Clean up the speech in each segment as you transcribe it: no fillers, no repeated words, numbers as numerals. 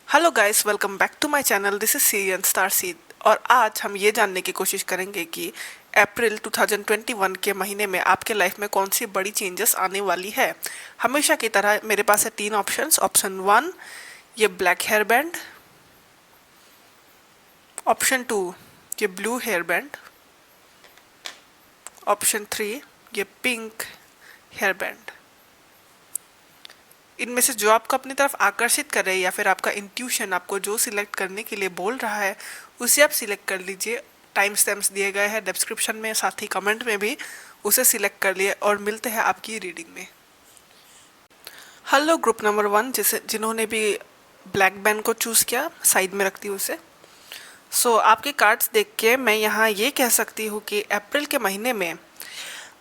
Hello guys, welcome back to my channel. This is Sirian star seed और आज हम ये जानने की कोशिश करेंगे कि अप्रैल 2021 के महीने में आपके लाइफ में कौन सी बड़ी चेंजेस आने वाली है। हमेशा की तरह मेरे पास है तीन ऑप्शंस। ऑप्शन वन, ये black hair band. Option two, ये blue hair band. Option three, ये पिंक हेयर बैंड। इनमें से जो आपको अपनी तरफ आकर्षित कर रहे हैं या फिर आपका इंट्यूशन आपको जो सिलेक्ट करने के लिए बोल रहा है उसे आप सिलेक्ट कर लीजिए। टाइम स्टैम्प्स दिए गए हैं डिस्क्रिप्शन में, साथ ही कमेंट में भी उसे सिलेक्ट कर लिए और मिलते हैं आपकी रीडिंग में। हेलो ग्रुप नंबर वन, जिन्होंने भी ब्लैक बैंड को चूज़ किया, साइड में रखती हूँ उसे। आपके कार्ड्स देख के मैं यहाँ ये कह सकती हूँ कि अप्रैल के महीने में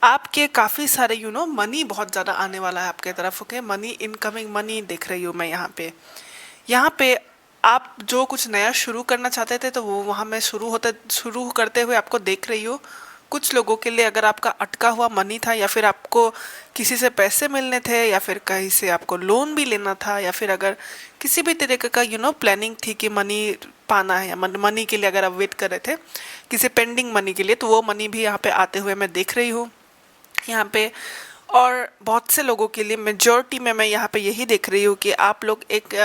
आपके काफ़ी सारे मनी बहुत ज़्यादा आने वाला है आपके तरफ। ओके, मनी, इनकमिंग मनी देख रही हूँ मैं यहाँ पे आप जो कुछ नया शुरू करना चाहते थे तो वो वहाँ मैं शुरू करते हुए आपको देख रही हूँ। कुछ लोगों के लिए अगर आपका अटका हुआ मनी था या फिर आपको किसी से पैसे मिलने थे या फिर कहीं से आपको लोन भी लेना था या फिर अगर किसी भी तरीके का प्लानिंग थी कि मनी पाना है या मनी के लिए अगर आप वेट कर रहे थे किसी पेंडिंग मनी के लिए, तो वो मनी भी यहाँ पे आते हुए मैं देख रही हूँ यहाँ पे। और बहुत से लोगों के लिए, मेजॉरिटी में मैं यहाँ पे यही देख रही हूँ कि आप लोग एक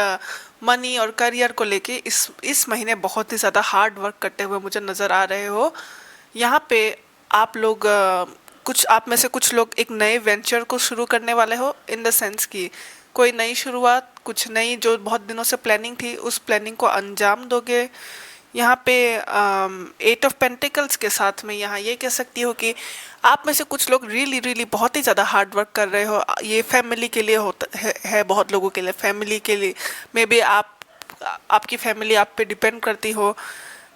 मनी और करियर को लेके इस महीने बहुत ही ज़्यादा हार्ड वर्क करते हुए मुझे नज़र आ रहे हो। यहाँ पे आप लोग कुछ आप में से कुछ लोग एक नए वेंचर को शुरू करने वाले हो, इन द सेंस कि कोई नई शुरुआत, कुछ नई जो बहुत दिनों से प्लानिंग थी उस प्लानिंग को अंजाम दोगे। यहाँ पे 8 ऑफ पेंटिकल्स के साथ में यहाँ ये कह सकती हो कि आप में से कुछ लोग रियली बहुत ही ज़्यादा हार्ड वर्क कर रहे हो। ये फैमिली के लिए होता है बहुत लोगों के लिए, फैमिली के लिए मे बी आपकी फैमिली आप पे डिपेंड करती हो,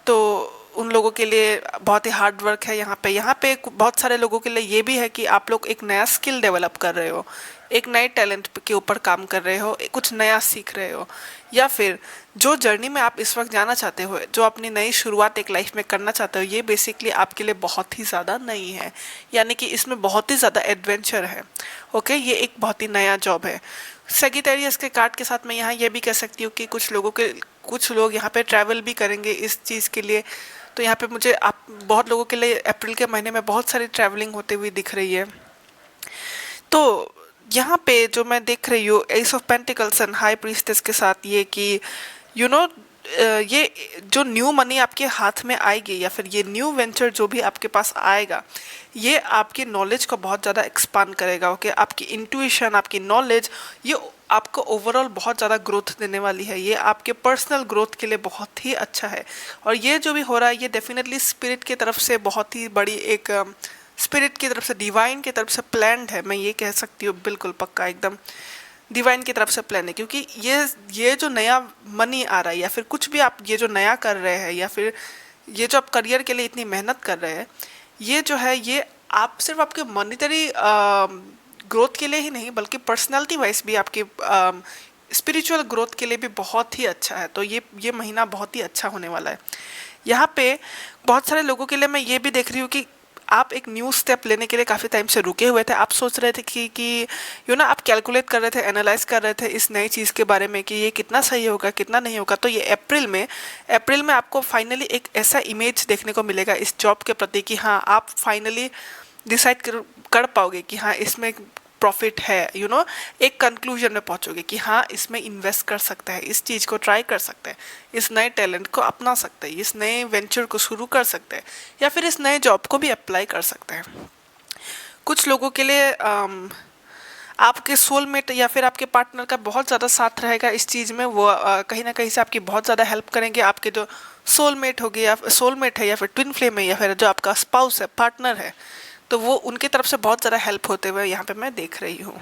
तो उन लोगों के लिए बहुत ही हार्ड वर्क है यहाँ पे बहुत सारे लोगों के लिए ये भी है कि आप लोग एक नया स्किल डेवलप कर रहे हो, एक नए टैलेंट के ऊपर काम कर रहे हो, कुछ नया सीख रहे हो, या फिर जो जर्नी में आप इस वक्त जाना चाहते हो, जो अपनी नई शुरुआत एक लाइफ में करना चाहते हो, ये बेसिकली आपके लिए बहुत ही ज़्यादा नई है, यानी कि इसमें बहुत ही ज़्यादा एडवेंचर है। ओके, ये एक बहुत ही नया जॉब है। सेगिटेरियस के कार्ड के साथ मैं यहाँ ये भी कह सकती हूँ कि कुछ लोग यहाँ पे ट्रैवल भी करेंगे इस चीज़ के लिए। तो यहाँ पे मुझे आप बहुत लोगों के लिए अप्रैल के महीने में बहुत सारी ट्रैवलिंग होते हुए दिख रही है। तो यहाँ पे जो मैं देख रही हूँ S of pentacles and high priestess के साथ ये कि यू नो ये जो न्यू मनी आपके हाथ में आएगी या फिर ये न्यू वेंचर जो भी आपके पास आएगा, ये आपकी नॉलेज को बहुत ज़्यादा एक्सपांड करेगा। ओके, आपकी इंट्यूशन, आपकी नॉलेज, ये आपको ओवरऑल बहुत ज़्यादा ग्रोथ देने वाली है। ये आपके पर्सनल ग्रोथ के लिए बहुत ही अच्छा है। और ये जो भी हो रहा है ये डेफिनेटली स्पिरिट की तरफ से बहुत ही बड़ी एक स्पिरिट की तरफ से, डिवाइन की तरफ से प्लान्ड है। मैं ये कह सकती हूँ बिल्कुल पक्का, एकदम डिवाइन की तरफ से प्लान है। क्योंकि ये जो नया मनी आ रहा है या फिर कुछ भी आप ये जो नया कर रहे हैं या फिर ये जो आप करियर के लिए इतनी मेहनत कर रहे हैं, ये जो है ये आप सिर्फ आपके मॉनिटरी ग्रोथ के लिए ही नहीं बल्कि पर्सनालिटी वाइज भी आपके स्पिरिचुअल ग्रोथ के लिए भी बहुत ही अच्छा है। तो ये महीना बहुत ही अच्छा होने वाला है। यहाँ पे बहुत सारे लोगों के लिए मैं ये भी देख रही हूँ कि आप एक न्यू स्टेप लेने के लिए काफ़ी टाइम से रुके हुए थे। आप सोच रहे थे कि आप कैलकुलेट कर रहे थे, एनालाइज कर रहे थे इस नई चीज़ के बारे में कि ये कितना सही होगा, कितना नहीं होगा। तो ये अप्रैल में आपको फाइनली एक ऐसा इमेज देखने को मिलेगा इस जॉब के प्रति कि हाँ, आप फाइनली डिसाइड कर पाओगे कि हाँ इसमें प्रॉफिट है। एक कंक्लूजन में पहुंचोगे कि हाँ इसमें इन्वेस्ट कर सकते हैं, इस चीज़ को ट्राई कर सकते हैं, इस नए टैलेंट को अपना सकते हैं, इस नए वेंचर को शुरू कर सकते हैं या फिर इस नए जॉब को भी अप्लाई कर सकते हैं। कुछ लोगों के लिए आपके सोलमेट या फिर आपके पार्टनर का बहुत ज़्यादा साथ रहेगा इस चीज़ में। वो कहीं ना कहीं से आपकी बहुत ज़्यादा हेल्प करेंगे। आपके जो सोलमेट है या फिर ट्विन फ्लेम है या फिर जो आपका स्पाउस है, पार्टनर है, तो वो उनकी तरफ से बहुत ज़्यादा हेल्प होते हुए यहाँ पे मैं देख रही हूँ।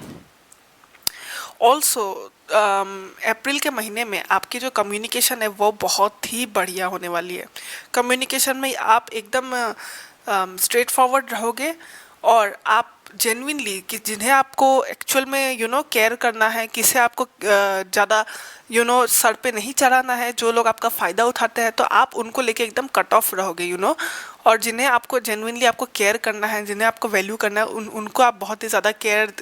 ऑल्सो अप्रैल के महीने में आपकी जो कम्युनिकेशन है वो बहुत ही बढ़िया होने वाली है। कम्युनिकेशन में आप एकदम स्ट्रेट फॉरवर्ड रहोगे और आप जेन्युइनली कि जिन्हें आपको एक्चुअल में केयर करना है, किसे आपको ज़्यादा सर पे नहीं चढ़ाना है, जो लोग आपका फ़ायदा उठाते हैं तो आप उनको लेके एकदम कट ऑफ रहोगे। और जिन्हें आपको जेन्युइनली आपको केयर करना है, जिन्हें आपको वैल्यू करना है, उनको आप बहुत ही ज़्यादा केयर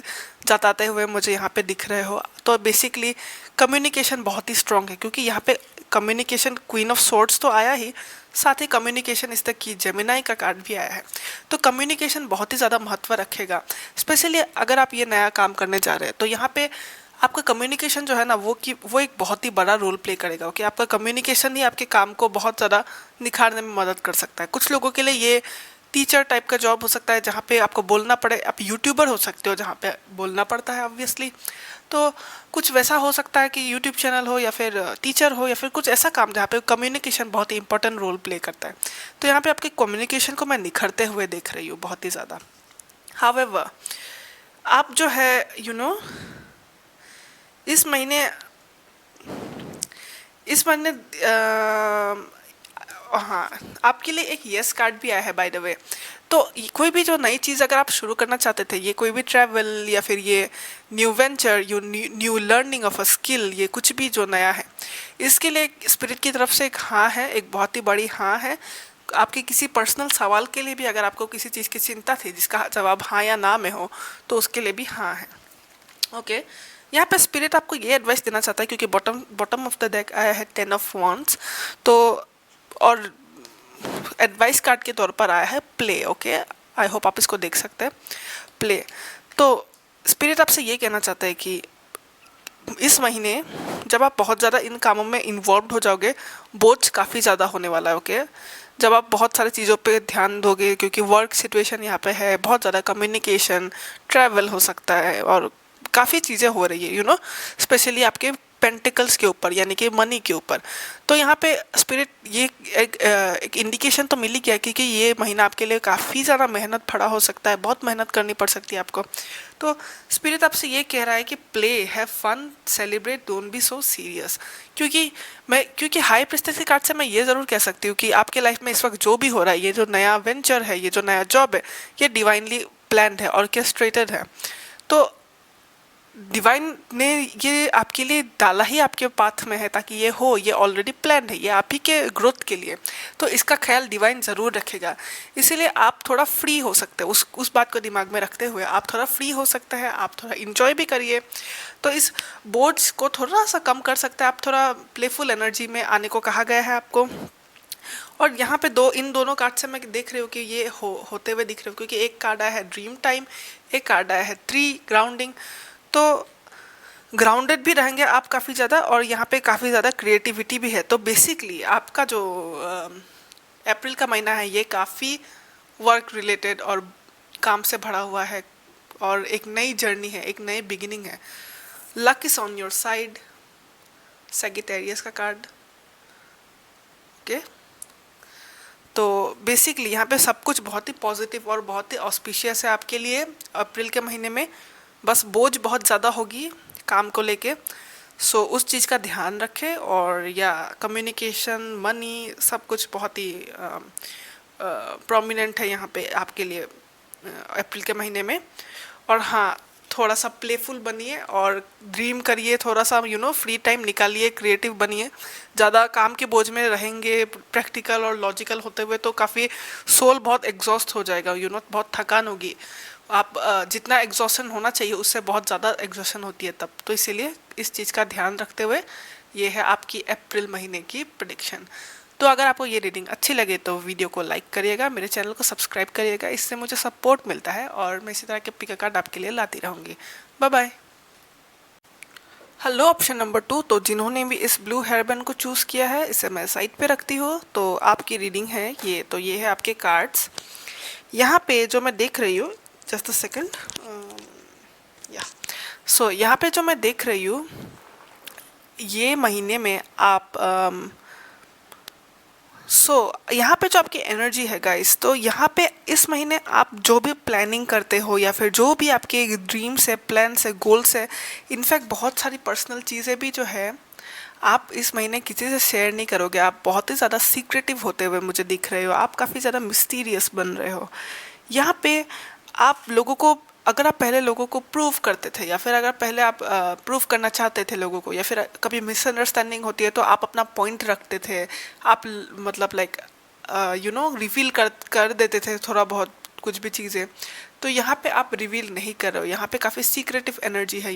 जताते हुए मुझे यहाँ पे दिख रहे हो। तो बेसिकली कम्युनिकेशन बहुत ही स्ट्रांग है, क्योंकि यहाँ पे कम्युनिकेशन क्वीन ऑफ सोर्ड्स तो आया ही, साथ ही कम्युनिकेशन इस तक की जेमिनाई का कार्ड भी आया है। तो कम्युनिकेशन बहुत ही ज़्यादा महत्व रखेगा, स्पेशली अगर आप ये नया काम करने जा रहे हैं। तो यहाँ पे आपका कम्युनिकेशन जो है ना वो एक बहुत ही बड़ा रोल प्ले करेगा। ओके, आपका कम्युनिकेशन ही आपके काम को बहुत ज़्यादा निखारने में मदद कर सकता है। कुछ लोगों के लिए ये टीचर टाइप का जॉब हो सकता है, जहाँ पे आपको बोलना पड़े। आप यूट्यूबर हो सकते हो, जहाँ पे बोलना पड़ता है ऑब्वियसली। तो कुछ वैसा हो सकता है कि यूट्यूब चैनल हो, या फिर टीचर हो, या फिर कुछ ऐसा काम जहाँ पे कम्युनिकेशन बहुत ही इंपॉर्टेंट रोल प्ले करता है। तो यहाँ पे आपके कम्युनिकेशन को मैं निखरते हुए देख रही हूँ बहुत ही ज़्यादा। हाउएवर, आप जो है इस महीने हाँ, आपके लिए एक यस कार्ड भी आया है बाय द वे। तो कोई भी जो नई चीज़ अगर आप शुरू करना चाहते थे, ये कोई भी ट्रैवल या फिर ये new venture, new learning of a skill, ये कुछ भी जो नया है, इसके लिए स्पिरिट की तरफ से एक हाँ है, एक बहुत ही बड़ी हाँ है। आपके किसी पर्सनल सवाल के लिए भी अगर आपको किसी चीज़ की चिंता थी जिसका जवाब हाँ या ना में हो, तो उसके लिए भी हाँ है। ओके, यहाँ पे स्पिरिट आपको ये एडवाइस देना चाहता है, क्योंकि बॉटम ऑफ द डेक आया है 10 ऑफ वांड्स, तो और एडवाइस कार्ड के तौर पर आया है प्ले। ओके, आई होप आप इसको देख सकते हैं, प्ले। तो स्पिरिट आपसे ये कहना चाहता है कि इस महीने जब आप बहुत ज़्यादा इन कामों में इन्वॉल्व हो जाओगे, बोझ काफ़ी ज़्यादा होने वाला है। ओके, जब आप बहुत सारी चीज़ों पे ध्यान दोगे, क्योंकि वर्क सिचुएशन यहाँ पे है, बहुत ज़्यादा कम्युनिकेशन, ट्रैवल हो सकता है, और काफ़ी चीज़ें हो रही है स्पेशली आपके पेंटिकल्स के ऊपर, यानी कि मनी के ऊपर। तो यहाँ पे स्पिरिट ये एक इंडिकेशन तो मिल ही गया, क्योंकि ये महीना आपके लिए काफ़ी ज़्यादा मेहनत भरा हो सकता है, बहुत मेहनत करनी पड़ सकती है आपको। तो स्पिरिट आपसे ये कह रहा है कि play, have fun, celebrate, don't be so serious. क्योंकि हाई प्रेस्टेज के कार्ड से मैं ये ज़रूर कह सकती हूँ कि आपके लाइफ में इस वक्त जो भी हो रहा है, ये जो नया वेंचर है, ये जो नया जॉब है, ये डिवाइनली प्लान्ड है, ऑर्केस्ट्रेटेड है। तो डिवाइन ने ये आपके लिए डाला ही आपके पाथ में है, ताकि ये हो, ये ऑलरेडी प्लान है, ये आप ही के ग्रोथ के लिए। तो इसका ख्याल डिवाइन ज़रूर रखेगा, इसीलिए आप थोड़ा फ्री हो सकते हैं। उस बात को दिमाग में रखते हुए आप थोड़ा फ्री हो सकते हैं, आप थोड़ा इंजॉय भी करिए। तो इस बोझ को थोड़ा सा कम कर सकते हैं आप, थोड़ा प्लेफुल एनर्जी में आने को कहा गया है आपको। और यहाँ पे इन दोनों कार्ड से मैं देख रही हूँ कि ये होते हुए दिख रहे हो, क्योंकि एक कार्ड आया है ड्रीम टाइम, एक कार्ड आया है 3 ग्राउंडिंग। तो ग्राउंडेड भी रहेंगे आप काफ़ी ज़्यादा, और यहाँ पे काफ़ी ज़्यादा क्रिएटिविटी भी है। तो बेसिकली आपका जो अप्रैल का महीना है, ये काफ़ी वर्क रिलेटेड और काम से भरा हुआ है, और एक नई जर्नी है, एक नई बिगिनिंग है। Luck is on your side, Sagittarius का कार्ड। ओके, तो बेसिकली यहाँ पे सब कुछ बहुत ही पॉजिटिव और बहुत ही ऑस्पिशियस है आपके लिए अप्रैल के महीने में। बस बोझ बहुत ज़्यादा होगी काम को लेके, सो उस चीज़ का ध्यान रखें। और या कम्युनिकेशन, मनी, सब कुछ बहुत ही प्रोमिनेंट है यहाँ पे आपके लिए अप्रैल के महीने में। और हाँ, थोड़ा सा प्लेफुल बनिए और ड्रीम करिए, थोड़ा सा फ्री टाइम निकालिए, क्रिएटिव बनिए। ज़्यादा काम के बोझ में रहेंगे, प्रैक्टिकल और लॉजिकल होते हुए, तो काफ़ी सोल बहुत एग्जॉस्ट हो जाएगा, बहुत थकान होगी। आप जितना एग्जॉशन होना चाहिए उससे बहुत ज़्यादा एग्जॉशन होती है तब। तो इसीलिए इस चीज़ का ध्यान रखते हुए ये है आपकी अप्रैल महीने की प्रेडिक्शन। तो अगर आपको ये रीडिंग अच्छी लगे तो वीडियो को लाइक करिएगा, मेरे चैनल को सब्सक्राइब करिएगा, इससे मुझे सपोर्ट मिलता है, और मैं इसी तरह के पिक कार्ड आपके लिए लाती रहूँगी। Bye bye. Hello, option number 2, तो जिन्होंने भी इस ब्लू हेयरबैंड को चूज़ किया है, इसे मैं साइड पे रखती हूँ। तो आपकी रीडिंग है ये, तो ये है आपके कार्ड्स। यहाँ पे जो मैं देख रही हूँ, जस्ट अ सेकेंड, या सो यहाँ पे जो मैं देख रही हूँ, ये महीने में आप यहाँ पे जो आपकी एनर्जी है गाइस, तो यहाँ पे इस महीने आप जो भी प्लानिंग करते हो, या फिर जो भी आपके ड्रीम्स है, प्लान्स है, गोल्स है, इनफैक्ट बहुत सारी पर्सनल चीज़ें भी जो है आप इस महीने किसी से शेयर नहीं करोगे। आप बहुत ही ज़्यादा सीक्रेटिव होते हुए मुझे दिख रहे हो, आप काफ़ी ज़्यादा मिस्टीरियस बन रहे हो। यहाँ पे आप लोगों को, अगर आप पहले लोगों को प्रूव करते थे, या फिर अगर पहले आप प्रूव करना चाहते थे लोगों को, या फिर कभी मिसअंडरस्टैंडिंग होती है तो आप अपना पॉइंट रखते थे, आप मतलब लाइक रिवील कर देते थे थोड़ा बहुत कुछ भी चीज़ें, तो यहाँ पे आप रिवील नहीं कर रहे हो, यहाँ पे काफ़ी सीक्रेटिव एनर्जी है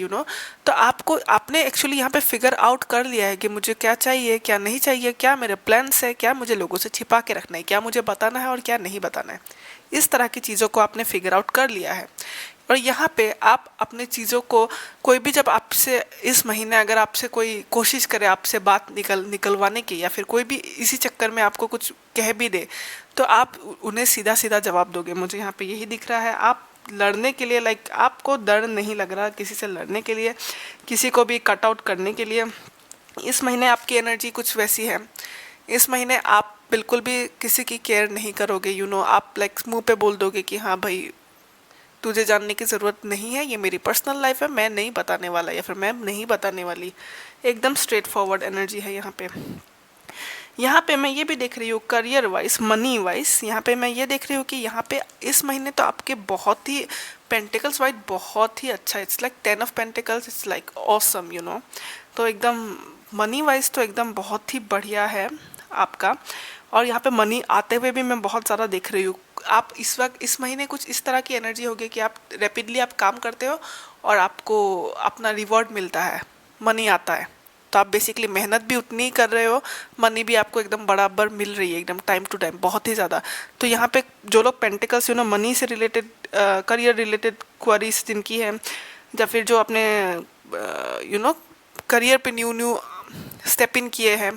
तो आपने एक्चुअली यहाँ पे फिगर आउट कर लिया है कि मुझे क्या चाहिए, क्या नहीं चाहिए, क्या मेरे प्लान्स है, क्या मुझे लोगों से छिपा के रखना है, क्या मुझे बताना है और क्या नहीं बताना है। इस तरह की चीज़ों को आपने फिगर आउट कर लिया है। और यहाँ पे आप अपने चीज़ों को, कोई भी जब आपसे इस महीने अगर आपसे कोई कोशिश करे आपसे बात निकलवाने की, या फिर कोई भी इसी चक्कर में आपको कुछ कह भी दे, तो आप उन्हें सीधा सीधा जवाब दोगे। मुझे यहाँ पे यही दिख रहा है। आप लड़ने के लिए, लाइक आपको डर नहीं लग रहा किसी से लड़ने के लिए, किसी को भी कट आउट करने के लिए। इस महीने आपकी एनर्जी कुछ वैसी है। इस महीने आप बिल्कुल भी किसी की केयर नहीं करोगे। आप लाइक मुंह पे बोल दोगे कि हाँ भाई, तुझे जानने की ज़रूरत नहीं है, ये मेरी पर्सनल लाइफ है, मैं नहीं बताने वाला या फिर मैं नहीं बताने वाली। एकदम स्ट्रेट फॉरवर्ड एनर्जी है यहाँ पे। यहाँ पे मैं ये भी देख रही हूँ करियर वाइज, मनी वाइज, यहाँ पे मैं ये देख रही हूँ कि यहाँ पे इस महीने तो आपके बहुत ही पेंटिकल्स वाइज बहुत ही अच्छा, it's like 10 of pentacles, it's like awesome तो एकदम मनी वाइज तो एकदम बहुत ही बढ़िया है आपका। और यहाँ पे मनी आते हुए भी मैं बहुत ज़्यादा देख रही हूँ। आप इस वक्त इस महीने कुछ इस तरह की एनर्जी होगी कि आप रैपिडली आप काम करते हो और आपको अपना रिवॉर्ड मिलता है, मनी आता है। तो आप बेसिकली मेहनत भी उतनी ही कर रहे हो, मनी भी आपको एकदम बराबर मिल रही है, एकदम टाइम टू टाइम, बहुत ही ज़्यादा। तो यहाँ पे जो लोग पेंटिकल्स मनी से रिलेटेड, करियर रिलेटेड क्वेरीज जिनकी है, या फिर जो अपने करियर पे न्यू न्यू स्टेप इन किए हैं,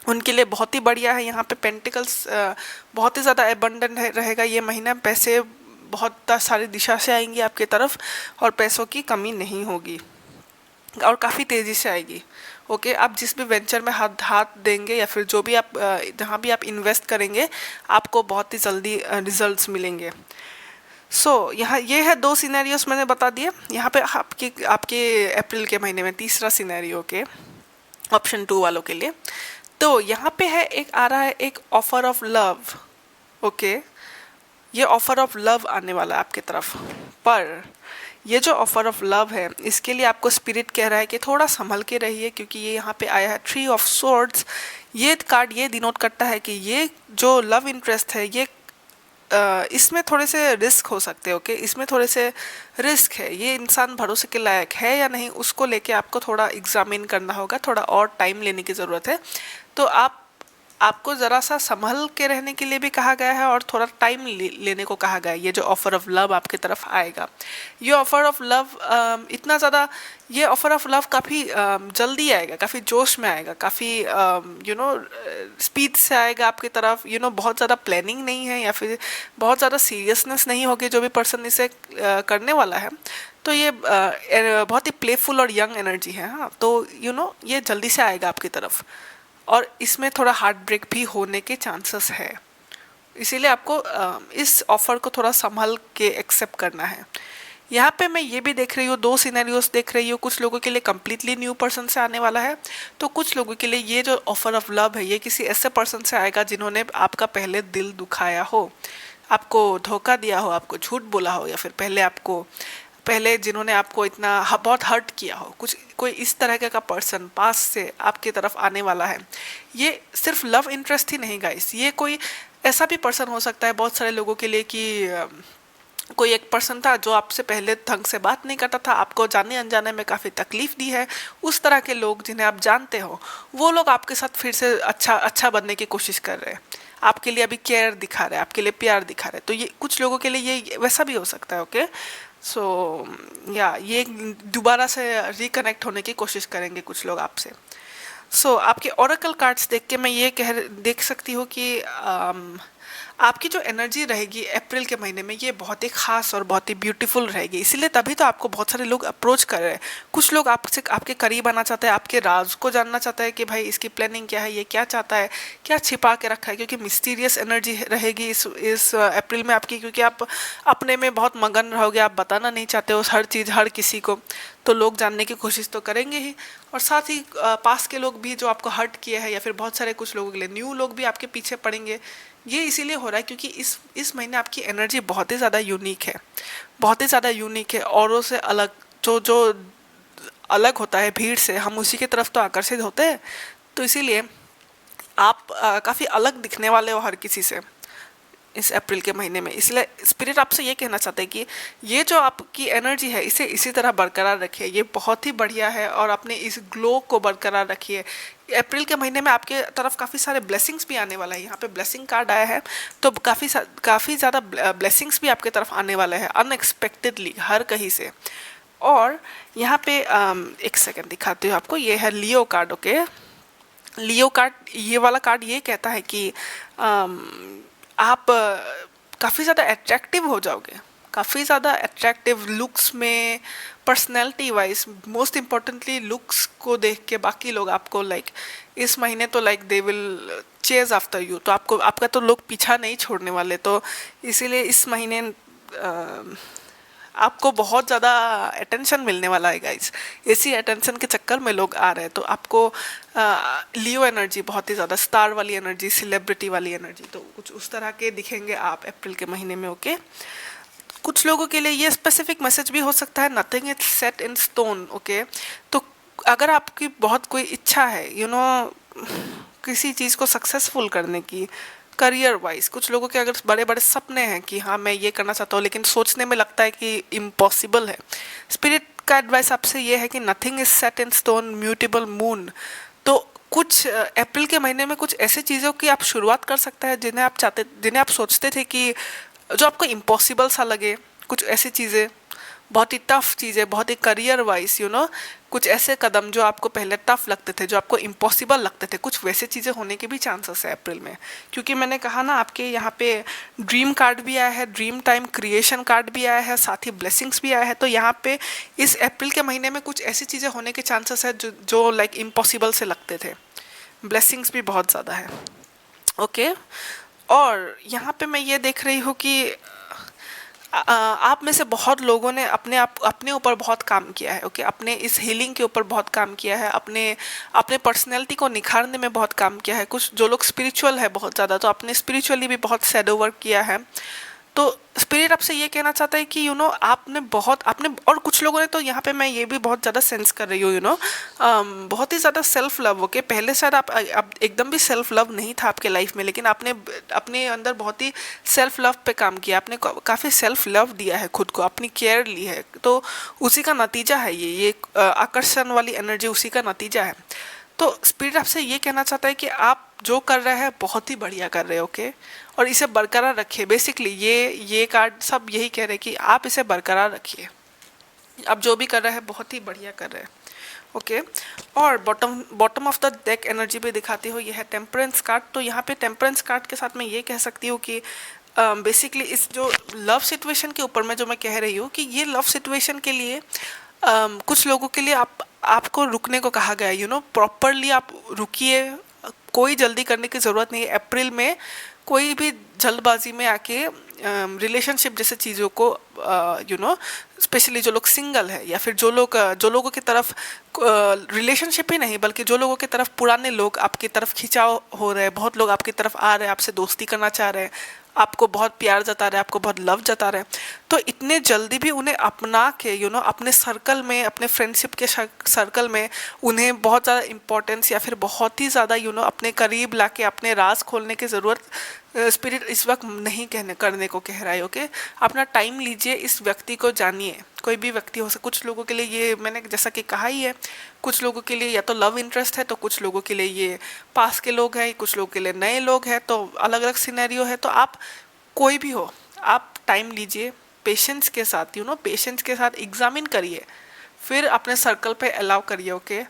उनके लिए बहुत ही बढ़िया है। यहाँ पे पेंटिकल्स बहुत ही ज़्यादा एबंडेंट रहेगा ये महीना। पैसे बहुत सारी दिशा से आएंगी आपकी तरफ और पैसों की कमी नहीं होगी और काफ़ी तेज़ी से आएगी। ओके, आप जिस भी वेंचर में हाथ देंगे या फिर जो भी आप जहाँ भी आप इन्वेस्ट करेंगे, आपको बहुत ही जल्दी रिजल्ट्स मिलेंगे। यहाँ ये है 2 सिनेरियोस मैंने बता दिए। यहाँ पे आपके अप्रैल के महीने में तीसरा सिनेरियो के ऑप्शन 2 वालों के लिए। तो यहाँ पे है एक आ रहा है एक ऑफर ऑफ लव। ओके, ये ऑफर ऑफ लव आने वाला है आपकी तरफ, पर ये जो ऑफर ऑफ लव है इसके लिए आपको स्पिरिट कह रहा है कि थोड़ा संभल के रहिए, क्योंकि ये यहाँ पे आया है 3 ऑफ सोर्ड्स। ये कार्ड ये डिनोट करता है कि ये जो लव इंटरेस्ट है ये इसमें थोड़े से रिस्क हो सकते हैं। ओके, इसमें थोड़े से रिस्क है, ये इंसान भरोसे के लायक है या नहीं, उसको लेके आपको थोड़ा एग्जामिन करना होगा, थोड़ा और टाइम लेने की ज़रूरत है। तो आपको ज़रा सा संभल के रहने के लिए भी कहा गया है और थोड़ा टाइम लेने को कहा गया है। ये जो ऑफ़र ऑफ लव आपकी तरफ आएगा, ये ऑफ़र ऑफ लव इतना ज़्यादा, ये ऑफ़र ऑफ लव काफ़ी जल्दी आएगा, काफ़ी जोश में आएगा, काफ़ी स्पीड से आएगा आपकी तरफ। बहुत ज़्यादा प्लानिंग नहीं है या फिर बहुत ज़्यादा सीरियसनेस नहीं होगी जो भी पर्सन इसे करने वाला है। तो ये बहुत ही प्लेफुल और यंग एनर्जी है। हाँ, तो ये जल्दी से आएगा आपकी तरफ और इसमें थोड़ा हार्ट ब्रेक भी होने के चांसेस है। इसीलिए आपको इस ऑफ़र को थोड़ा संभल के एक्सेप्ट करना है। यहाँ पे मैं ये भी देख रही हूँ, 2 सिनेरियोस देख रही हूँ। कुछ लोगों के लिए कम्प्लीटली न्यू पर्सन से आने वाला है, तो कुछ लोगों के लिए ये जो ऑफ़र ऑफ लव है ये किसी ऐसे पर्सन से आएगा जिन्होंने आपका पहले दिल दुखाया हो, आपको धोखा दिया हो, आपको झूठ बोला हो, या फिर पहले जिन्होंने आपको इतना बहुत हर्ट किया हो। कोई इस तरह का पर्सन पास से आपकी तरफ आने वाला है। ये सिर्फ लव इंटरेस्ट ही नहीं गाइस, ये कोई ऐसा भी पर्सन हो सकता है बहुत सारे लोगों के लिए कि कोई एक पर्सन था जो आपसे पहले ढंग से बात नहीं करता था, आपको जाने अनजाने में काफ़ी तकलीफ दी है। उस तरह के लोग जिन्हें आप जानते हो, वो लोग आपके साथ फिर से अच्छा बनने की कोशिश कर रहे हैं, आपके लिए अभी केयर दिखा रहे हैं, आपके लिए प्यार दिखा रहे हैं। तो ये कुछ लोगों के लिए ये वैसा भी हो सकता है। ओके, ये दोबारा से रिकनेक्ट होने की कोशिश करेंगे कुछ लोग आपसे। आपके ओरेकल कार्ड्स देख के मैं ये देख सकती हूँ कि आपकी जो एनर्जी रहेगी अप्रैल के महीने में ये बहुत ही खास और बहुत ही ब्यूटीफुल रहेगी। इसीलिए तभी तो आपको बहुत सारे लोग अप्रोच कर रहे हैं। कुछ लोग आपसे आपके करीब आना चाहते हैं, आपके राज को जानना चाहता है कि भाई इसकी प्लानिंग क्या है, ये क्या चाहता है, क्या छिपा के रखा है, क्योंकि मिस्टीरियस एनर्जी रहेगी इस अप्रैल में आपकी, क्योंकि आप अपने में बहुत मगन रहोगे, आप बताना नहीं चाहते हो हर चीज़ हर किसी को, तो लोग जानने की कोशिश तो करेंगे ही। और साथ ही पास के लोग भी जो आपको हर्ट किए हैं, या फिर बहुत सारे कुछ लोगों के लिए न्यू लोग भी आपके पीछे पड़ेंगे। ये इसीलिए हो रहा है क्योंकि इस महीने आपकी एनर्जी बहुत ही ज़्यादा यूनिक है, बहुत ही ज़्यादा यूनिक है। औरों से अलग, जो अलग होता है भीड़ से, हम उसी की तरफ तो आकर्षित होते हैं। तो इसीलिए आप काफ़ी अलग दिखने वाले हो हर किसी से। इस अप्रैल के महीने में। इसलिए स्पिरिट आपसे ये कहना चाहते हैं कि ये जो आपकी एनर्जी है इसे इसी तरह बरकरार रखिए, ये बहुत ही बढ़िया है, और अपने इस ग्लो को बरकरार रखिए। अप्रैल के महीने में आपके तरफ काफ़ी सारे ब्लेसिंग्स भी आने वाला है। यहाँ पे ब्लेसिंग कार्ड आया है, तो काफ़ी ज़्यादा ब्लेसिंग्स भी आपके तरफ आने वाला है अनएक्सपेक्टेडली हर कहीं से। और यहाँ पे एक सेकंड दिखाती हूँ आपको, ये है लियो कार्ड। ओके, लियो कार्ड, ये वाला कार्ड ये कहता है कि आप काफ़ी ज़्यादा अट्रैक्टिव हो जाओगे, काफ़ी ज़्यादा अट्रैक्टिव लुक्स में, personality wise, most importantly looks को देख के बाकी लोग आपको इस महीने तो they will chase after you, तो आपका तो लोग पीछा नहीं छोड़ने वाले। तो इसीलिए इस महीने आपको बहुत ज़्यादा अटेंशन मिलने वाला है गाइस। इसी अटेंशन के चक्कर में लोग आ रहे हैं, तो आपको लियो एनर्जी, बहुत ही ज़्यादा स्टार वाली एनर्जी, सेलिब्रिटी वाली एनर्जी, तो कुछ उस तरह के दिखेंगे आप अप्रैल के महीने में। ओके, कुछ लोगों के लिए ये स्पेसिफिक मैसेज भी हो सकता है, nothing is set in stone. Okay, तो अगर आपकी बहुत कोई इच्छा है किसी चीज़ को सक्सेसफुल करने की, करियर वाइज, कुछ लोगों के अगर बड़े बड़े सपने हैं कि हाँ मैं ये करना चाहता हूँ, लेकिन सोचने में लगता है कि इम्पॉसिबल है, स्पिरिट का एडवाइस आपसे ये है कि nothing is set in stone, mutable moon. तो कुछ अप्रैल के महीने में कुछ ऐसी चीज़ों की आप शुरुआत कर सकते हैं जिन्हें आप सोचते थे कि जो आपको इम्पॉसिबल सा लगे, कुछ ऐसी चीज़ें, बहुत ही टफ चीज़ें, बहुत ही करियर वाइज कुछ ऐसे कदम जो आपको पहले टफ लगते थे, जो आपको इम्पॉसिबल लगते थे, कुछ वैसे चीज़ें होने के भी चांसेस है अप्रैल में। क्योंकि मैंने कहा ना, आपके यहाँ पे ड्रीम कार्ड भी आया है, ड्रीम टाइम क्रिएशन कार्ड भी आया है, साथ ही ब्लेसिंग्स भी आया है। तो यहाँ पे इस अप्रैल के महीने में कुछ ऐसी चीज़ें होने के चांसेस है जो इम्पॉसिबल से लगते थे। ब्लेसिंग्स भी बहुत ज़्यादा है। ओके, और यहाँ पे मैं ये देख रही हूँ कि आप में से बहुत लोगों ने अपने ऊपर बहुत काम किया है। ओके, अपने इस हीलिंग के ऊपर बहुत काम किया है, अपने अपने पर्सनैलिटी को निखारने में बहुत काम किया है। कुछ जो लोग स्पिरिचुअल है बहुत ज़्यादा, तो आपने स्पिरिचुअली भी बहुत शैडो वर्क किया है। तो स्पिरिट आपसे ये कहना चाहता है कि आपने, और कुछ लोगों ने, तो यहाँ पे मैं ये भी बहुत ज़्यादा सेंस कर रही हूँ बहुत ही ज़्यादा सेल्फ लव। ओके, पहले शायद आप एकदम भी सेल्फ लव नहीं था आपके लाइफ में, लेकिन आपने अपने अंदर बहुत ही सेल्फ लव पे काम किया, आपने काफ़ी सेल्फ लव दिया है खुद को, अपनी केयर ली है। तो उसी का नतीजा है ये आकर्षण वाली एनर्जी, उसी का नतीजा है। तो स्पिरिट आपसे ये कहना चाहता है कि आप जो कर रहे हैं बहुत ही बढ़िया कर रहे हैं। ओके, और इसे बरकरार रखिए। बेसिकली ये कार्ड सब यही कह रहे हैं कि आप इसे बरकरार रखिए, आप जो भी कर रहे हैं बहुत ही बढ़िया कर रहे हैं। ओके, और bottom of the deck energy भी दिखाती हो, ये है टेम्परेंस कार्ड। तो यहाँ पे टेम्परेंस कार्ड के साथ मैं ये कह सकती हूँ कि बेसिकली इस जो लव सिचुएशन के ऊपर मैं जो मैं कह रही हूँ कि ये लव सिचुएशन के लिए कुछ लोगों के लिए आपको रुकने को कहा गया है। प्रॉपरली आप रुकिए, कोई जल्दी करने की ज़रूरत नहीं है। अप्रैल में कोई भी जल्दबाजी में आके रिलेशनशिप जैसे चीज़ों को स्पेशली जो लोग सिंगल है, या फिर जो लोगों की तरफ रिलेशनशिप ही नहीं बल्कि जो लोगों की तरफ पुराने लोग आपकी तरफ खिंचाव हो रहे हैं, बहुत लोग आपकी तरफ आ रहे हैं, आपसे दोस्ती करना चाह रहे हैं, आपको बहुत प्यार जता रहे हैं, आपको बहुत लव जता रहे हैं, तो इतने जल्दी भी उन्हें अपना के अपने सर्कल में, अपने फ्रेंडशिप के सर्कल में उन्हें बहुत ज़्यादा इम्पोर्टेंस या फिर बहुत ही ज़्यादा अपने करीब लाके अपने राज खोलने की ज़रूरत स्पिरिट इस वक्त नहीं करने को कह रहा है। ओके, अपना टाइम लीजिए, इस व्यक्ति को जानिए। कोई भी व्यक्ति हो सकता, कुछ लोगों के लिए ये मैंने जैसा कि कहा ही है, कुछ लोगों के लिए या तो लव इंटरेस्ट है, तो कुछ लोगों के लिए ये पास के लोग हैं, कुछ लोगों के लिए नए लोग हैं, तो अलग अलग सिनेरियो है। तो आप कोई भी हो, आप टाइम लीजिए, पेशेंस के साथ पेशेंस के साथ एग्जामिन करिए, फिर अपने सर्कल पे अलाउ करिए। ओके,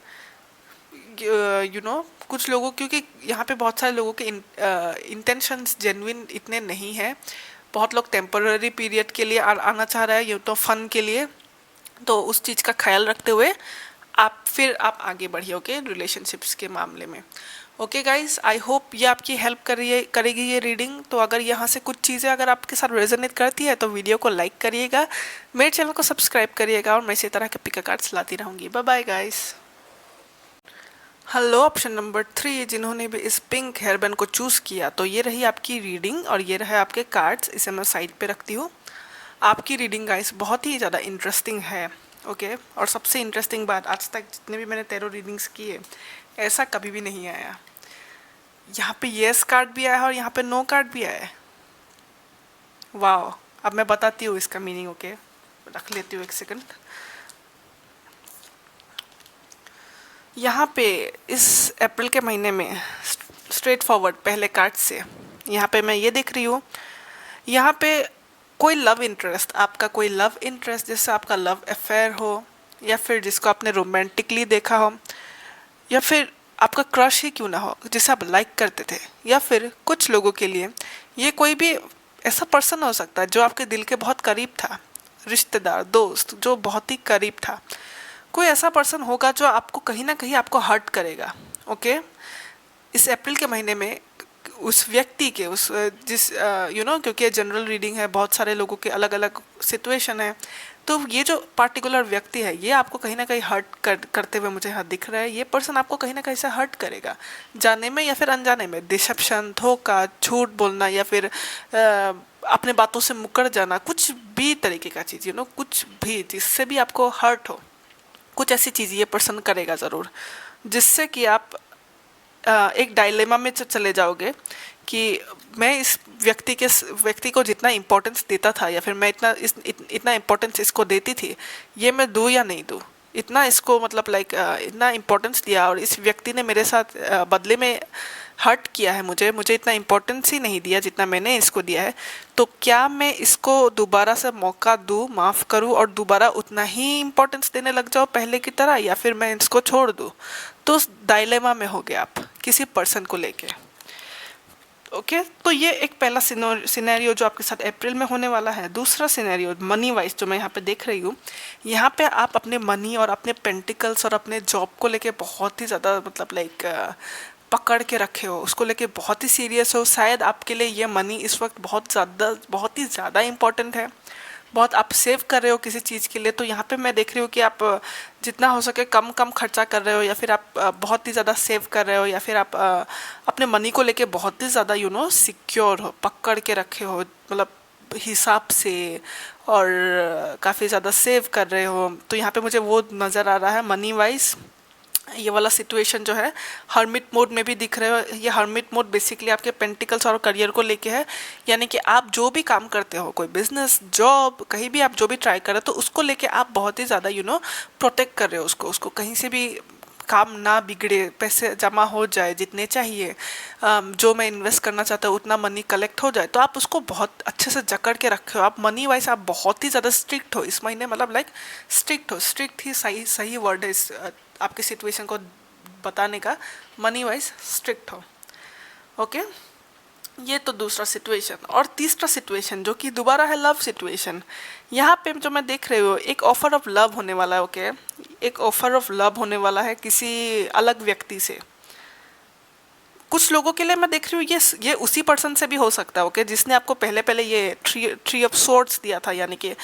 कुछ लोगों, क्योंकि यहाँ पे बहुत सारे लोगों के इंटेंशंस जेन्युइन इतने नहीं है, बहुत लोग टेम्पररी पीरियड के लिए आना चाह रहा है, ये तो फन के लिए, तो उस चीज़ का ख्याल रखते हुए आप आगे बढ़िए। ओके, रिलेशनशिप्स के मामले में। ओके गाइस, आई होप ये आपकी हेल्प करेगी ये रीडिंग। तो अगर यहाँ से कुछ चीज़ें अगर आपके साथ रेजोनेट करती है तो वीडियो को लाइक करिएगा, मेरे चैनल को सब्सक्राइब करिएगा, और मैं इसी तरह के पिक कार्ड्स लाती रहूँगी। Bye bye guys. Hello, option number 3 जिन्होंने भी इस पिंक हेयर बैंड को चूज़ किया, तो ये रही आपकी रीडिंग और ये रहे आपके कार्ड्स। इसे मैं साइड पे रखती हूँ। आपकी रीडिंग गाइस बहुत ही ज़्यादा इंटरेस्टिंग है। ओके, और सबसे इंटरेस्टिंग बात, आज तक जितने भी मैंने 13 रीडिंग्स किए, ऐसा कभी भी नहीं आया। यहाँ पे येस कार्ड भी आया है और यहाँ पे नो कार्ड भी आया है। वाह, अब मैं बताती हूँ इसका मीनिंग। ओके, रख लेती हूँ एक सेकंड। यहाँ पे इस अप्रैल के महीने में स्ट्रेट फॉरवर्ड पहले कार्ड से यहाँ पे मैं ये देख रही हूँ, यहाँ पे कोई लव इंटरेस्ट, आपका कोई लव इंटरेस्ट, जैसे आपका लव अफेयर हो, या फिर जिसको आपने रोमांटिकली देखा हो, या फिर आपका क्रश ही क्यों ना हो जिसे आप लाइक करते थे, या फिर कुछ लोगों के लिए ये कोई भी ऐसा पर्सन हो सकता है जो आपके दिल के बहुत करीब था, रिश्तेदार, दोस्त जो बहुत ही करीब था। कोई ऐसा पर्सन होगा जो आपको कहीं ना कहीं आपको हर्ट करेगा। ओके, इस अप्रैल के महीने में उस व्यक्ति के उस जिस क्योंकि जनरल रीडिंग है, बहुत सारे लोगों के अलग अलग सिचुएशन है, तो ये जो पार्टिकुलर व्यक्ति है ये आपको कहीं ना कहीं करते हुए मुझे यहाँ दिख रहा है। ये पर्सन आपको कहीं ना कहीं से हर्ट करेगा, जाने में या फिर अनजाने में। डिसेप्शन, धोखा, झूठ बोलना, या फिर अपने बातों से मुकर जाना, कुछ भी तरीके का चीज़, कुछ भी जिससे भी आपको हर्ट हो, कुछ ऐसी चीज़ ये पर्सन करेगा ज़रूर, जिससे कि आप एक डायलेमा में चले जाओगे कि मैं इस व्यक्ति को जितना इम्पोर्टेंस देता था, या फिर मैं इतना इम्पोर्टेंस इसको देती थी, ये मैं दूँ या नहीं दूँ। इतना इसको मतलब लाइक इतना इम्पोर्टेंस दिया और इस व्यक्ति ने मेरे साथ बदले में हर्ट किया है, मुझे इतना इम्पोर्टेंस ही नहीं दिया जितना मैंने इसको दिया है। तो क्या मैं इसको दोबारा से मौका दूँ, माफ़ करूँ और दोबारा उतना ही इम्पोर्टेंस देने लग जाऊँ पहले की तरह, या फिर मैं इसको छोड़ दूँ। तो उस डायलेमा में हो गए आप किसी पर्सन को लेके। ओके, तो ये एक पहला सिनेरियो जो आपके साथ अप्रैल में होने वाला है। दूसरा सिनेरियो मनी वाइज जो मैं यहाँ पे देख रही हूँ, यहाँ पे आप अपने मनी और अपने पेंटिकल्स और अपने जॉब को लेके बहुत ही ज़्यादा मतलब लाइक पकड़ के रखे हो, उसको लेके बहुत ही सीरियस हो। शायद आपके लिए ये मनी इस वक्त बहुत ही ज़्यादा इम्पोर्टेंट है, बहुत आप सेव कर रहे हो किसी चीज़ के लिए। तो यहाँ पे मैं देख रही हूँ कि आप जितना हो सके कम कम खर्चा कर रहे हो, या फिर आप बहुत ही ज़्यादा सेव कर रहे हो, या फिर आप अपने मनी को लेके बहुत ही ज़्यादा सिक्योर हो, पकड़ के रखे हो, मतलब हिसाब से, और काफ़ी ज़्यादा सेव कर रहे हो। तो यहाँ पे मुझे वो नज़र आ रहा है मनी वाइज। ये वाला सिचुएशन जो है हर्मिट मोड में भी दिख रहे हो। ये हर्मिट मोड बेसिकली आपके पेंटिकल्स और करियर को लेके है, यानी कि आप जो भी काम करते हो, कोई बिजनेस, जॉब, कहीं भी आप जो भी ट्राई कर रहे हो, तो उसको लेके आप बहुत ही ज़्यादा प्रोटेक्ट कर रहे हो उसको कहीं से भी काम ना बिगड़े, पैसे जमा हो जाए जितने चाहिए, जो मैं इन्वेस्ट करना चाहता हूँ उतना मनी कलेक्ट हो जाए, तो आप उसको बहुत अच्छे से जकड़ के रखे हो। आप मनी वाइज आप बहुत ही ज़्यादा स्ट्रिक्ट हो इस महीने, मतलब लाइक स्ट्रिक्ट हो, स्ट्रिक्ट ही सही वर्ड है इस आपके सिचुएशन को बताने का। मनी वाइज स्ट्रिक्ट हो। ओके, ये तो दूसरा सिचुएशन। और तीसरा सिचुएशन जो कि दोबारा है लव सिचुएशन। यहाँ पे जो मैं देख रही हूँ एक ऑफर ऑफ लव होने वाला है। ओके, एक ऑफर ऑफ लव होने वाला है किसी अलग व्यक्ति से। कुछ लोगों के लिए मैं देख रही हूँ ये उसी पर्सन से भी हो सकता है। ओके, जिसने आपको पहले ये थ्री ऑफ सोर्ड्स दिया था, यानी कि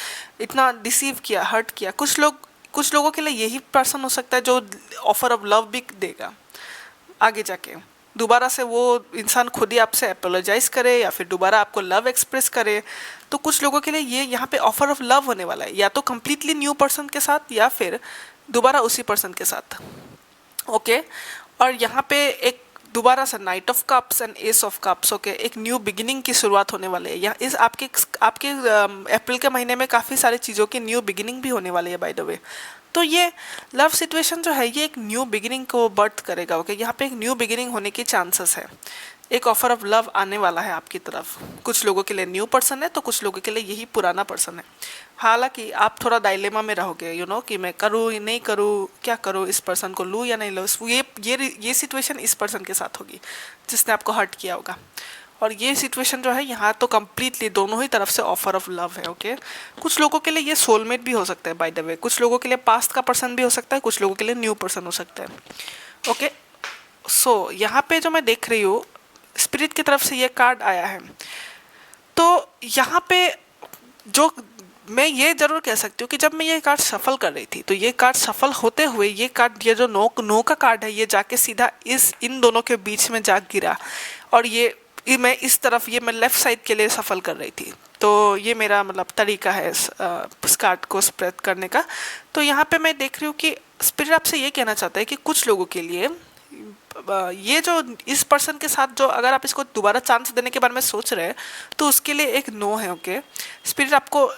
इतना डिसीव किया, हर्ट किया। कुछ लोगों के लिए यही पर्सन हो सकता है जो ऑफर ऑफ लव भी देगा आगे जाके। दोबारा से वो इंसान खुद ही आपसे अपोलोजाइज करे, या फिर दोबारा आपको लव एक्सप्रेस करे। तो कुछ लोगों के लिए ये यहाँ पे ऑफर ऑफ लव होने वाला है, या तो कम्प्लीटली न्यू पर्सन के साथ, या फिर दोबारा उसी पर्सन के साथ। ओके, और यहाँ पे एक दोबारा से night of cups and S of cups. Okay, एक न्यू बिगिनिंग की शुरुआत होने वाली है। या इस आपके अप्रैल के महीने में काफ़ी सारी चीज़ों की न्यू बिगिनिंग भी होने वाली है बाय द वे। तो ये लव सिचुएशन जो है ये एक न्यू बिगिनिंग को बर्थ करेगा। ओके, यहाँ पे एक न्यू बिगिनिंग होने की चांसेस है। एक ऑफर ऑफ लव आने वाला है आपकी तरफ। कुछ लोगों के लिए न्यू पर्सन है, तो कुछ लोगों के लिए यही पुराना पर्सन है। हालांकि आप थोड़ा डायलेमा में रहोगे, कि मैं करूँ या नहीं करूँ, क्या करूँ, इस पर्सन को लूँ या नहीं लूँ। ये सिचुएशन इस पर्सन के साथ होगी जिसने आपको हर्ट किया होगा। और ये सिचुएशन जो है यहाँ तो कम्प्लीटली दोनों ही तरफ से ऑफर ऑफ लव है। ओके, कुछ लोगों के लिए ये सोलमेट भी हो सकता है बाय द वे। कुछ लोगों के लिए पास्ट का पर्सन भी हो सकता है, कुछ लोगों के लिए न्यू पर्सन हो सकता है। ओके, सो यहाँ पे जो मैं देख रही हूँ स्पिरिट की तरफ से ये कार्ड आया है। तो यहाँ पे जो मैं ये जरूर कह सकती हूँ कि जब मैं ये कार्ड सफल कर रही थी, तो ये कार्ड सफल होते हुए ये कार्ड, ये जो नो का कार्ड है, ये जाके सीधा इन दोनों के बीच में जा गिरा। और ये मैं इस तरफ, ये मैं लेफ़्ट साइड के लिए सफल कर रही थी। तो ये मेरा मतलब तरीका है इस कार्ड को स्प्रेड करने का। तो यहाँ पे मैं देख रही हूँ कि स्पिरिट आपसे ये कहना चाहता है कि कुछ लोगों के लिए ये जो इस पर्सन के साथ जो अगर आप इसको दोबारा चांस देने के बारे में सोच रहे हैं तो उसके लिए एक नो है। ओके, स्पिरिट आपको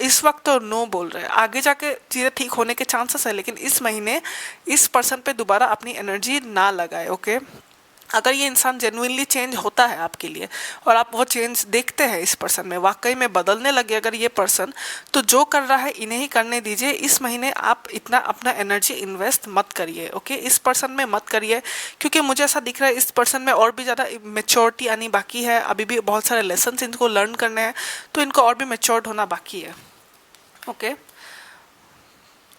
इस वक्त तो नो बोल रहे हैं, आगे जाके चीज़ें ठीक होने के चांसेस है, लेकिन इस महीने इस पर्सन पे दोबारा अपनी एनर्जी ना लगाए। ओके, अगर ये इंसान जेन्युइनली चेंज होता है आपके लिए और आप वो चेंज देखते हैं इस पर्सन में, वाकई में बदलने लगे अगर ये पर्सन, तो जो कर रहा है इन्हें ही करने दीजिए। इस महीने आप इतना अपना एनर्जी इन्वेस्ट मत करिए। ओके, इस पर्सन में मत करिए, क्योंकि मुझे ऐसा दिख रहा है इस पर्सन में और भी ज़्यादा मेच्योरिटी आनी बाकी है, अभी भी बहुत सारे लेसन इनको लर्न करने हैं, तो इनको और भी मेच्योर्ड होना बाकी है। ओके,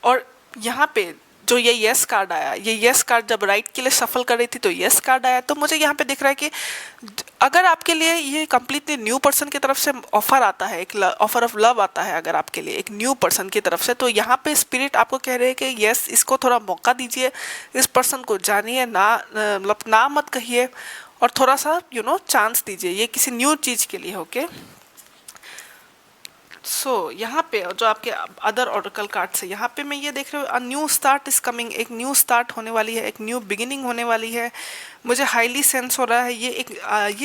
और यहाँ पे जो ये येस कार्ड आया, ये येस कार्ड जब राइट के लिए सफल कर रही थी तो येस कार्ड आया, तो मुझे यहाँ पे दिख रहा है कि अगर आपके लिए ये कम्प्लीटली न्यू पर्सन की तरफ से ऑफर आता है, एक ऑफर ऑफ लव आता है अगर आपके लिए एक न्यू पर्सन की तरफ से, तो यहाँ पे स्पिरिट आपको कह रहे हैं कि येस, इसको थोड़ा मौका दीजिए, इस पर्सन को जानिए, ना मतलब ना मत कहिए, और थोड़ा सा चांस दीजिए, ये किसी न्यू चीज़ के लिए। ओके, सो यहाँ पे जो आपके अदर ऑर्कल कार्ड से यहाँ पे मैं ये देख रही हूँ, a new start is coming, एक न्यू स्टार्ट होने वाली है, एक न्यू बिगिनिंग होने वाली है। मुझे हाईली सेंस हो रहा है ये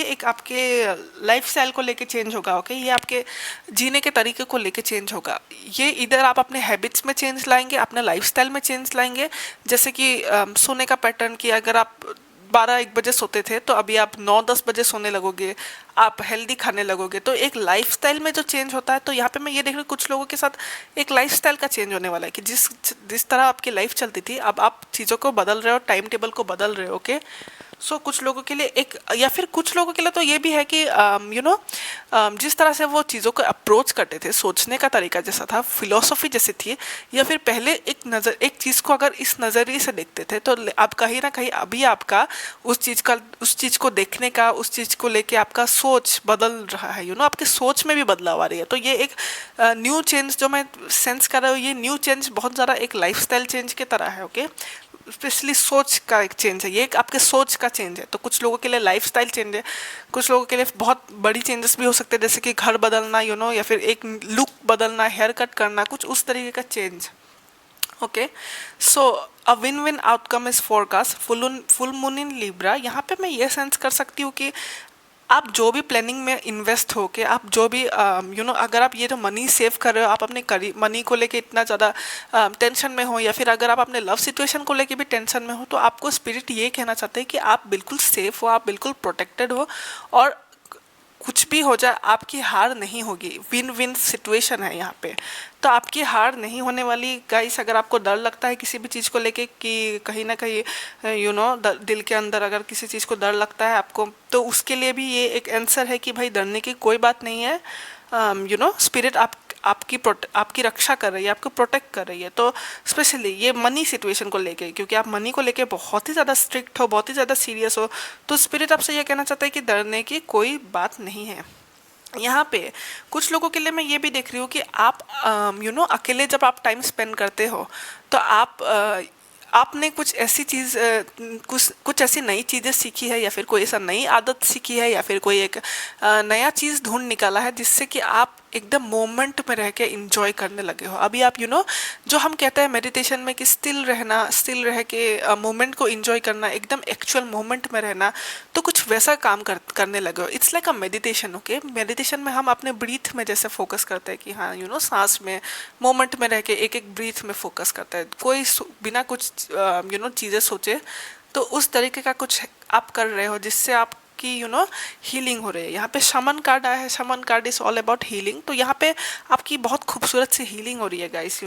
एक आपके लाइफ स्टाइल को लेके चेंज होगा। ओके, ये आपके जीने के तरीके को लेके चेंज होगा। ये इधर आप अपने हैबिट्स में चेंज लाएंगे, अपने लाइफ स्टाइल में चेंज लाएंगे, जैसे कि सोने का पैटर्न, की अगर आप 12-1 बजे सोते थे तो अभी आप 9-10 बजे सोने लगोगे, आप हेल्दी खाने लगोगे, तो एक लाइफस्टाइल में जो चेंज होता है। तो यहाँ पे मैं ये देख रही हूँ कुछ लोगों के साथ एक लाइफस्टाइल का चेंज होने वाला है, कि जिस तरह आपकी लाइफ चलती थी अब आप चीज़ों को बदल रहे हो, टाइम टेबल को बदल रहे हो। ओके, सो कुछ लोगों के लिए एक, या फिर कुछ लोगों के लिए तो ये भी है कि जिस तरह से वो चीज़ों को अप्रोच करते थे, सोचने का तरीका जैसा था, फिलोसफी जैसी थी, या फिर पहले एक चीज़ को अगर इस नज़रिए से देखते थे, तो अब कहीं ना कहीं अभी आपका उस चीज़ को देखने का, उस चीज़ को लेके आपका सोच बदल रहा है। आपके सोच में भी बदलाव आ रही है। तो ये एक न्यू चेंज जो मैं सेंस कर रहा हूँ, ये न्यू चेंज बहुत ज़्यादा एक लाइफस्टाइल चेंज की तरह है। ओके, स्पेशली सोच का एक चेंज है, ये एक आपके सोच का चेंज है। तो कुछ लोगों के लिए लाइफस्टाइल चेंज है, कुछ लोगों के लिए बहुत बड़ी चेंजेस भी हो सकते हैं, जैसे कि घर बदलना, या फिर एक लुक बदलना, हेयर कट करना, कुछ उस तरीके का change. Okay, so a win win outcome is forecast, full moon in Libra. यहाँ पे मैं ये सेंस कर सकती हूँ कि आप जो भी प्लानिंग में इन्वेस्ट हो के, आप जो भी अगर आप ये जो मनी सेव कर रहे हो, आप अपने मनी को लेके इतना ज़्यादा टेंशन में हो, या फिर अगर आप अपने लव सिचुएशन को लेके भी टेंशन में हो, तो आपको स्पिरिट ये कहना चाहते हैं कि आप बिल्कुल सेफ हो, आप बिल्कुल प्रोटेक्टेड हो, और कुछ भी हो जाए आपकी हार नहीं होगी। विन विन सिचुएशन है यहाँ पे, तो आपकी हार नहीं होने वाली। गाइस, अगर आपको डर लगता है किसी भी चीज़ को लेके, कि कहीं ना कहीं दिल के अंदर अगर किसी चीज़ को डर लगता है आपको, तो उसके लिए भी ये एक आंसर है कि भाई डरने की कोई बात नहीं है। स्पिरिट आपकी रक्षा कर रही है, आपको प्रोटेक्ट कर रही है। तो स्पेशली ये मनी सिचुएशन को लेके, क्योंकि आप मनी को लेके बहुत ही ज़्यादा स्ट्रिक्ट हो, बहुत ही ज़्यादा सीरियस हो, तो स्पिरिट आपसे ये कहना चाहता है कि डरने की कोई बात नहीं है। यहाँ पे कुछ लोगों के लिए मैं ये भी देख रही हूँ कि आप अकेले जब आप टाइम स्पेंड करते हो, तो आपने कुछ ऐसी चीज़ कुछ ऐसी नई चीज़ें सीखी है, या फिर कोई ऐसा नई आदत सीखी है, या फिर कोई एक नया चीज़ ढूंढ निकाला है, जिससे कि आप एकदम मोमेंट में रह के इंजॉय करने लगे हो। अभी आप जो हम कहते हैं मेडिटेशन में कि स्टिल रह के मोमेंट को इंजॉय करना, एकदम एक्चुअल मोमेंट में रहना, तो कुछ वैसा काम करने लगे हो। It's like a meditation. Okay, meditation में हम अपने ब्रीथ में जैसे फोकस करते हैं कि हाँ सांस में मोमेंट में रह के एक एक ब्रीथ में फोकस करता है, कोई बिना कुछ चीज़ें सोचे, तो उस तरीके का कुछ आप कर रहे हो, जिससे आप की हीलिंग हो रही है। यहाँ पे शमन कार्ड आया है, शमन card is all about healing. तो यहाँ पे आपकी बहुत खूबसूरत सी हीलिंग हो रही है गाइस।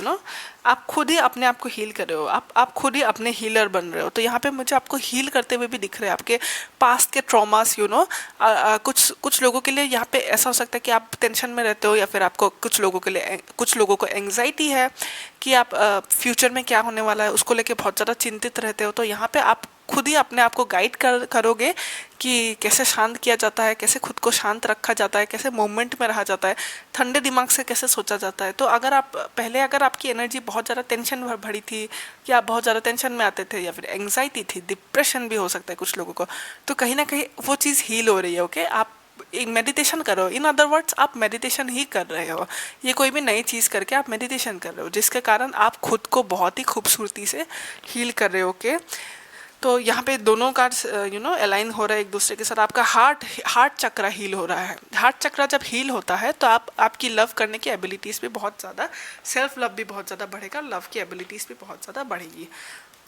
आप खुद ही अपने आप को हील कर रहे हो, आप खुद ही अपने हीलर बन रहे हो। तो यहाँ पे मुझे आपको हील करते हुए भी दिख रहे हैं, आपके पास्ट के ट्रॉमास। कुछ लोगों के लिए यहाँ पे ऐसा हो सकता है कि आप टेंशन में रहते हो, या फिर आपको कुछ लोगों को एंग्जाइटी है कि आप फ्यूचर में क्या होने वाला है उसको लेके बहुत ज़्यादा चिंतित रहते हो। तो यहाँ पे आप खुद ही अपने आप को गाइड करोगे कि कैसे शांत किया जाता है, कैसे खुद को शांत रखा जाता है, कैसे मोमेंट में रहा जाता है, ठंडे दिमाग से कैसे सोचा जाता है। तो अगर आपकी एनर्जी बहुत ज़्यादा टेंशन भरी थी, कि आप बहुत ज़्यादा टेंशन में आते थे, या फिर एंग्जाइटी थी, डिप्रेशन भी हो सकता है कुछ लोगों को, तो कहीं ना कहीं वो चीज़ हील हो रही है। ओके, आप एक मेडिटेशन करो, इन अदर वर्ड्स आप मेडिटेशन ही कर रहे हो, ये कोई भी नई चीज़ करके आप मेडिटेशन कर रहे हो, जिसके कारण आप खुद को बहुत ही खूबसूरती से हील कर रहे हो। ओके, तो यहाँ पे दोनों कार्ड्स अलाइन हो रहा है एक दूसरे के साथ। आपका हार्ट चक्रा हील हो रहा है। हार्ट चक्रा जब हील होता है तो आपकी लव करने की एबिलिटीज़ भी बहुत ज़्यादा, सेल्फ लव भी बहुत ज़्यादा बढ़ेगा, लव की एबिलिटीज़ भी बहुत ज़्यादा बढ़ेगी।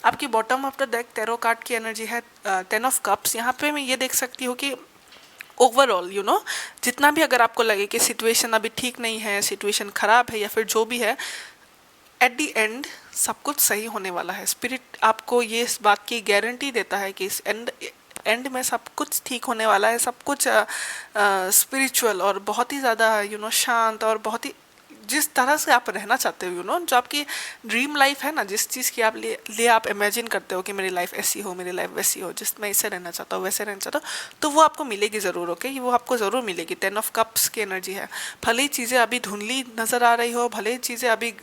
आपकी bottom of the deck tarot card की एनर्जी है 10 ऑफ कप्स। यहाँ पे मैं ये देख सकती हूँ कि ओवरऑल जितना भी अगर आपको लगे कि सिचुएशन अभी ठीक नहीं है, सिचुएशन ख़राब है या फिर जो भी है, एट दी एंड सब कुछ सही होने वाला है। स्पिरिट आपको ये इस बात की गारंटी देता है कि इस एंड में सब कुछ ठीक होने वाला है। सब कुछ स्पिरिचुअल और बहुत ही ज़्यादा शांत और बहुत ही जिस तरह से आप रहना चाहते हो जो आपकी ड्रीम लाइफ है ना, जिस चीज़ की आप लिए आप इमेजिन करते हो कि मेरी लाइफ ऐसी हो, मेरी लाइफ वैसी हो, जिस मैं इससे रहना चाहता हूँ, वैसे रहना चाहता हूँ, तो वो आपको मिलेगी ज़रूर। ओके, वो आपको ज़रूर मिलेगी। 10 ऑफ कप्स की एनर्जी है। भले ही चीज़ें अभी धुंधली नज़र आ रही हो, भले ही चीज़ें अभी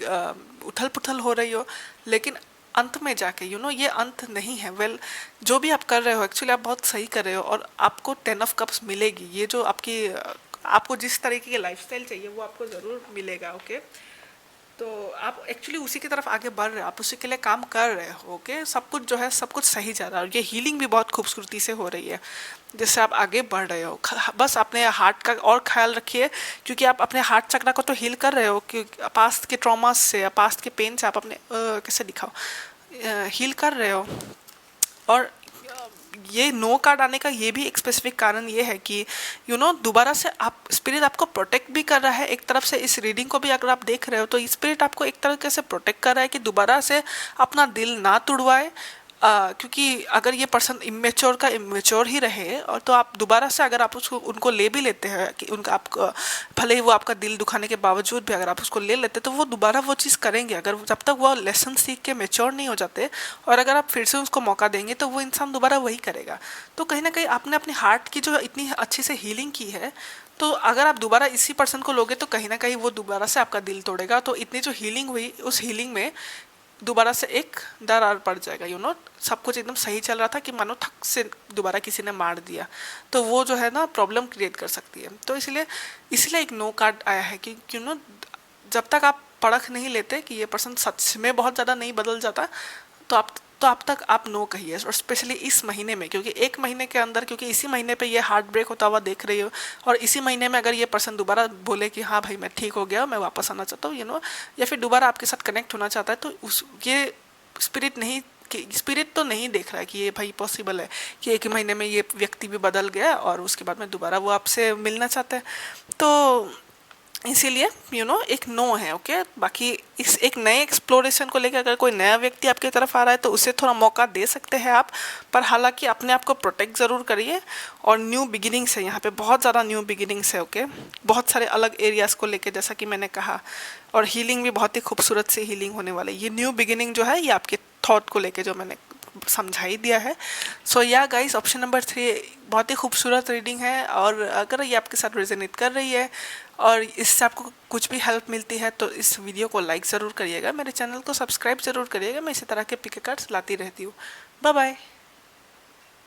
उथल पुथल हो रही हो, लेकिन अंत में जाके ये अंत नहीं है। जो भी आप कर रहे हो एक्चुअली आप बहुत सही कर रहे हो और आपको 10 ऑफ कप्स मिलेगी। ये जो आपको जिस तरीके की लाइफस्टाइल चाहिए वो आपको ज़रूर मिलेगा। ओके, तो आप एक्चुअली उसी की तरफ आगे बढ़ रहे हो, आप उसी के लिए काम कर रहे हो। ओके, सब कुछ जो है सब कुछ सही जा रहा है और ये हीलिंग भी बहुत खूबसूरती से हो रही है जिससे आप आगे बढ़ रहे हो। बस अपने हार्ट का और ख्याल रखिए, क्योंकि आप अपने हार्ट चक्रा को तो हील कर रहे हो, क्योंकि पास्ट के ट्रॉमास से या पास्ट के पेन से आप अपने कैसे दिखाओ हील कर रहे हो। और ये नो कार्ड आने का ये भी एक स्पेसिफिक कारण ये है कि दोबारा से आप स्पिरिट आपको प्रोटेक्ट भी कर रहा है। एक तरफ से इस रीडिंग को भी अगर आप देख रहे हो तो स्पिरिट आपको एक तरीके से प्रोटेक्ट कर रहा है कि दोबारा से अपना दिल ना तोड़वाए, क्योंकि अगर ये पर्सन इमेच्योर का इमेच्योर ही रहे और तो आप दोबारा से अगर आप उनको ले भी लेते हैं कि उनका आपको भले ही वो आपका दिल दुखाने के बावजूद भी अगर आप उसको ले लेते तो वो दोबारा वो चीज़ करेंगे, अगर जब तक वो लेसन सीख के मेच्योर नहीं हो जाते। और अगर आप फिर से उसको मौका देंगे तो वो इंसान दोबारा वही करेगा। तो कहीं ना कहीं आपने अपने हार्ट की जो इतनी अच्छी से हीलिंग की है, तो अगर आप दोबारा इसी पर्सन को लोगे तो कहीं ना कहीं वो दोबारा से आपका दिल तोड़ेगा। तो इतनी जो हीलिंग हुई उस हीलिंग में दोबारा से एक दरार पड़ जाएगा। सब कुछ एकदम सही चल रहा था कि मानो थक से दोबारा किसी ने मार दिया, तो वो जो है ना प्रॉब्लम क्रिएट कर सकती है। तो इसलिए एक नो कार्ड आया है कि जब तक आप परख नहीं लेते कि ये पर्सन सच में बहुत ज़्यादा नहीं बदल जाता, तो अब तक आप नो कहिए। और स्पेशली इस महीने में, क्योंकि एक महीने के अंदर, क्योंकि इसी महीने पे ये हार्ट ब्रेक होता हुआ देख रही हो और इसी महीने में अगर ये पर्सन दोबारा बोले कि हाँ भाई मैं ठीक हो गया, मैं वापस आना चाहता हूँ या फिर दोबारा आपके साथ कनेक्ट होना चाहता है, तो ये स्पिरिट तो नहीं देख रहा है कि ये भाई पॉसिबल है कि एक महीने में ये व्यक्ति भी बदल गया और उसके बाद में दोबारा वो आपसे मिलना चाहता है। तो इसीलिए एक नो है। ओके, बाकी इस एक नए एक्सप्लोरेशन को लेकर अगर कोई नया व्यक्ति आपकी तरफ आ रहा है तो उसे थोड़ा मौका दे सकते हैं आप, पर हालांकि अपने आप को प्रोटेक्ट ज़रूर करिए। और न्यू बिगिनिंग्स है यहाँ पे, बहुत ज़्यादा न्यू बिगिनिंग्स है। ओके, बहुत सारे अलग एरियाज़ को लेकर जैसा कि मैंने कहा, और हीलिंग भी बहुत ही खूबसूरत से हीलिंग होने वाली है। ये न्यू बिगिनिंग जो है ये आपके थॉट को लेकर जो मैंने समझाई दिया है। सो या गाइस, ऑप्शन नंबर 3 बहुत ही खूबसूरत रीडिंग है और अगर ये आपके साथ रेजोनेट कर रही है और इससे आपको कुछ भी हेल्प मिलती है तो इस वीडियो को लाइक ज़रूर करिएगा, मेरे चैनल को सब्सक्राइब ज़रूर करिएगा। मैं इसी तरह के पिक कार्ड्स लाती रहती हूँ। Bye bye.